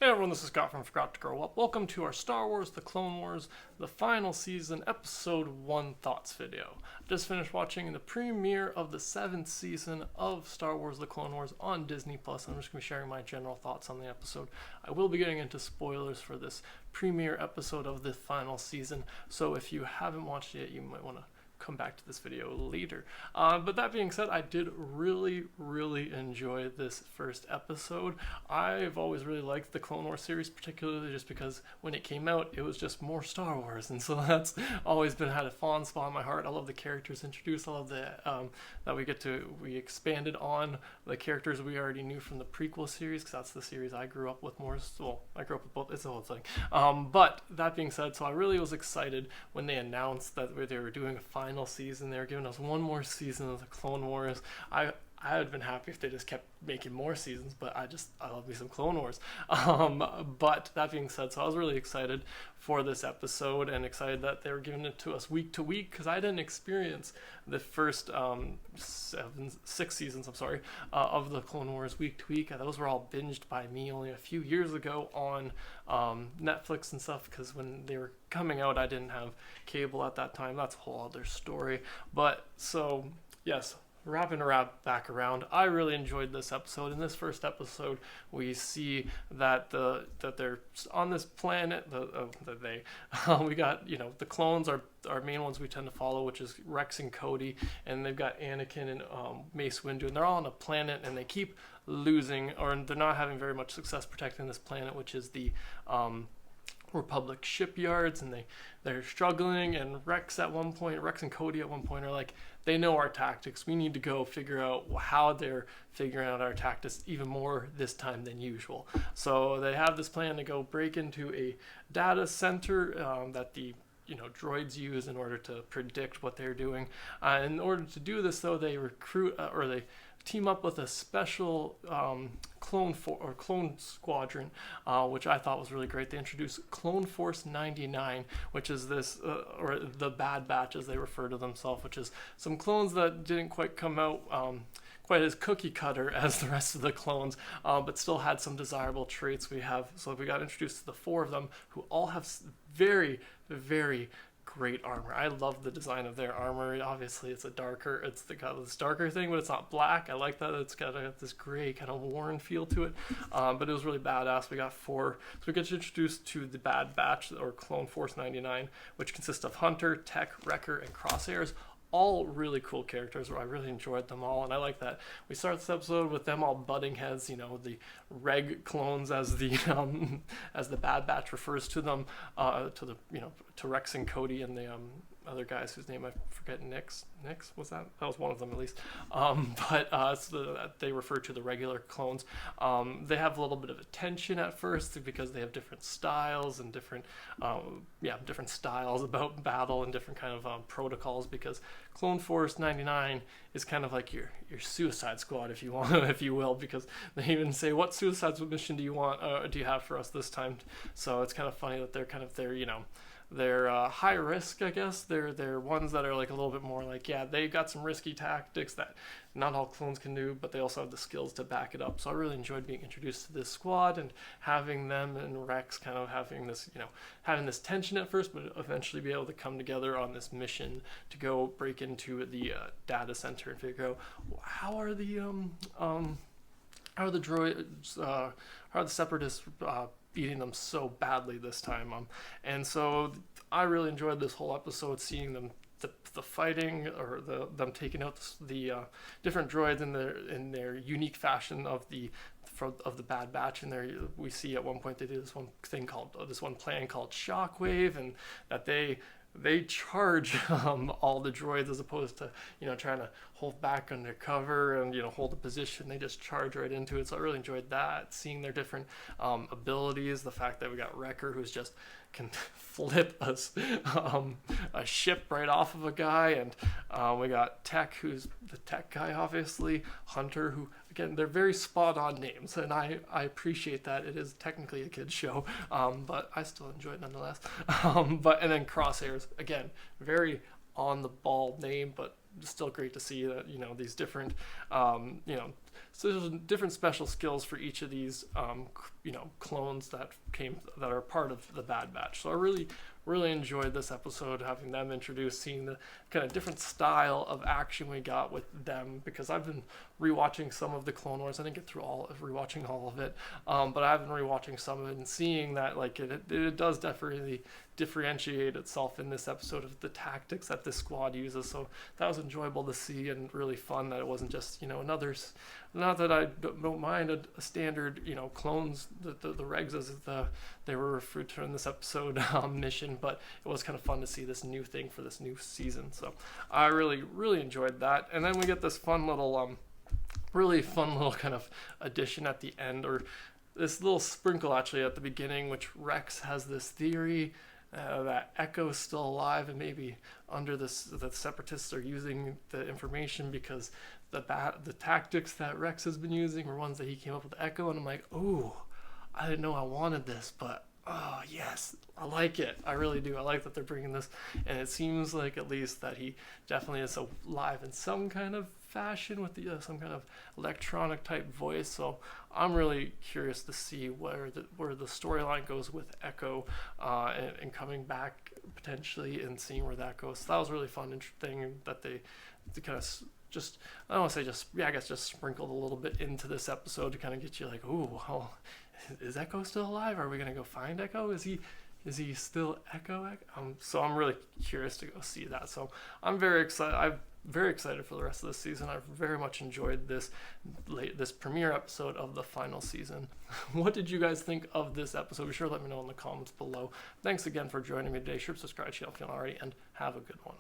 Hey everyone, this is Scott from Forgot to Grow Up. Welcome to our Star Wars The Clone Wars, the final season, episode 1 thoughts video. I just finished watching the premiere of the 7th season of Star Wars The Clone Wars on Disney+. I'm just going to be sharing my general thoughts on the episode. I will be getting into spoilers for this premiere episode of the final season, so if you haven't watched it yet, you might want to come back to this video later. But that being said, I did really enjoy this first episode. I've always really liked the Clone Wars series, particularly just because when it came out, it was just more Star Wars, and so that's always had a fond spot in my heart. I love the characters introduced. I love that we expanded on the characters we already knew from the prequel series, because that's the series I grew up with more. Well, I grew up with both. It's the whole thing. But that being said, so I really was excited when they announced that they were doing a final season. They were giving us one more season of the Clone Wars. I would have been happy if they just kept making more seasons, but I love me some Clone Wars. But that being said, so I was really excited for this episode and excited that they were giving it to us week to week, because I didn't experience the first 6 seasons, of the Clone Wars week to week. Those were all binged by me only a few years ago on Netflix and stuff, because when they were coming out, I didn't have cable at that time. That's a whole other story. But so, yes, wrapping back around, I really enjoyed this episode. In this first episode, we see that they're on this planet. We got, the clones are our main ones we tend to follow, which is Rex and Cody, and they've got Anakin and Mace Windu, and they're all on a planet, and they keep losing, or they're not having very much success protecting this planet, which is the Republic shipyards, and they're struggling. And Rex and Cody at one point are like, they know our tactics, we need to go figure out how they're figuring out our tactics even more this time than usual. So they have this plan to go break into a data center that the droids use in order to predict what they're doing. In order to do this, though, they they team up with a special clone squadron, which I thought was really great. They introduced Clone Force 99, which is this, or the Bad Batch as they refer to themselves, which is some clones that didn't quite come out quite as cookie cutter as the rest of the clones, but still had some desirable traits. We got introduced to the 4 of them, who all have very great armor. I love the design of their armor. Obviously, it's got this darker thing, but it's not black. I like that it's got this gray kind of worn feel to it. But it was really badass. We got 4. So we get introduced to the Bad Batch, or Clone Force 99, which consists of Hunter, Tech, Wrecker, and Crosshairs. All really cool characters. I really enjoyed them all, and I like that we start this episode with them all butting heads. The Reg clones, as the Bad Batch refers to them, to Rex and Cody, and the other guys whose name I forget. Nix was that was one of them, at least. They refer to the regular clones. They have a little bit of a tension at first, because they have different styles and different styles about battle and different kind of protocols, because Clone Force 99 is kind of like your Suicide Squad, if you want, if you will, because they even say, what Suicide mission do you have for us this time? So it's kind of funny that they're high risk, I guess. They're ones that are like a little bit more like, they've got some risky tactics that not all clones can do, but they also have the skills to back it up. So I really enjoyed being introduced to this squad and having them and Rex kind of having this tension at first, but eventually be able to come together on this mission to go break into the data center and figure out how are the droids, how are the separatists beating them so badly this time. And so I really enjoyed this whole episode, seeing them the fighting, or them taking out the different droids in their unique fashion of the Bad Batch. And there we see at one point they do this one plan called Shockwave, and that they charge all the droids, as opposed to trying to hold back under cover and hold a position. They just charge right into it. So I really enjoyed that, seeing their different abilities. The fact that we got Wrecker, who's just can flip a ship right off of a guy, and we got Tech, who's the tech guy, obviously. Hunter, who, again, they're very spot on names, and I appreciate that. It is technically a kid's show, but I still enjoy it nonetheless. And then Crosshairs, again, very on the ball name, but still great to see that these different there's different special skills for each of these clones that are part of the Bad Batch. So I really enjoyed this episode, having them introduced, seeing the kind of different style of action we got with them, because I've been rewatching some of the Clone Wars. I didn't get through rewatching all of it, but I've been rewatching some of it and seeing that like it does definitely differentiate itself in this episode of the tactics that this squad uses. So that was enjoyable to see and really fun that it wasn't just another. Not that I don't mind a standard clones, the regs as they were referred to in this episode mission, but it was kind of fun to see this new thing for this new season. So I really enjoyed that. And then we get this really fun little kind of addition at the end, or this little sprinkle actually at the beginning, which Rex has this theory that Echo's still alive, and maybe under this the Separatists are using the information because the tactics that Rex has been using were ones that he came up with Echo. And I'm like, ooh, I didn't know I wanted this, but oh yes, I like it. I really do. I like that they're bringing this, and it seems like at least that he definitely is alive in some kind of fashion with some kind of electronic type voice. So I'm really curious to see where the storyline goes with Echo and coming back potentially, and seeing where that goes. So that was really fun, interesting that they kind of just, I don't want to say I guess just sprinkled a little bit into this episode to kind of get you like, ooh, well, is Echo still alive? Are we gonna go find Echo? Is he still Echo? So I'm really curious to go see that. So I'm very excited. I'm very excited for the rest of this season. I've very much enjoyed this premiere episode of the final season. What did you guys think of this episode? Be sure to let me know in the comments below. Thanks again for joining me today. Sure to subscribe to the channel if you haven't already, and have a good one.